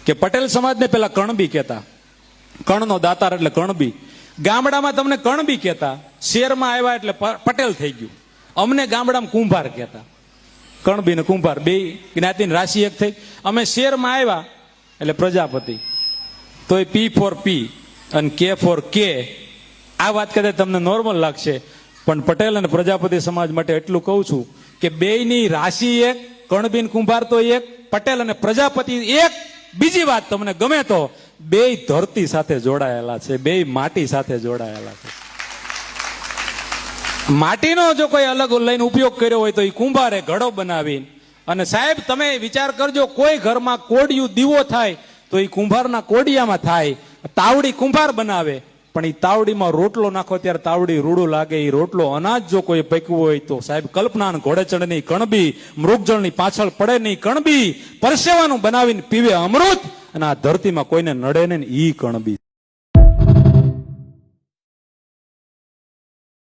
કે પટેલ સમાજને પેલા કણબી કહેતા, કણનો દાતાર એટલે કણબી. ગામડામાં તમને કણબી કહેતા, શહેરમાં આવ્યા એટલે પટેલ થઈ ગયું. અમને ગામડામાં કુંભાર કહેતા. કણબી ને કુંભાર બે જ્ઞાતિની રાશિ એક થઈ. અમે શહેરમાં આવ્યા એટલે પ્રજાપતિ. તો એ પી ફોર પી અને કે ફોર કે. આ વાત કદાચ તમને નોર્મલ લાગશે, પણ પટેલ અને પ્રજાપતિ સમાજ માટે એટલું કહું છું કે બેયની રાશિ એક, કણબી ને કુંભાર તો એક, પટેલ અને પ્રજાપતિ એક. બીજી વાત તમને ગમે તો બેય ધરતી સાથે જોડાયેલા છે, બેય માટી સાથે જોડાયેલા છે. માટીનો જો કોઈ અલગ લઈને ઉપયોગ કર્યો હોય તો એ કુંભારે ઘડો બનાવી. અને સાહેબ તમે વિચાર કરજો, કોઈ ઘરમાં કોડિયું દીવો થાય તો એ કુંભારના કોડિયામાં થાય. તાવડી કુંભાર બનાવે, પણ એ તાવડીમાં રોટલો નાખો ત્યારે તાવડી રૂડું લાગે. એ રોટલો અનાજ જો કોઈ પકવું હોય તો સાહેબ કલ્પના ઘોડે ચડની કણબી, મૃગજળની પાછળ પડે નહીં કણબી, પરસેવાનું બનાવીને પીવે અમૃત, અને આ ધરતીમાં કોઈને નડે ને ઈ કણબી.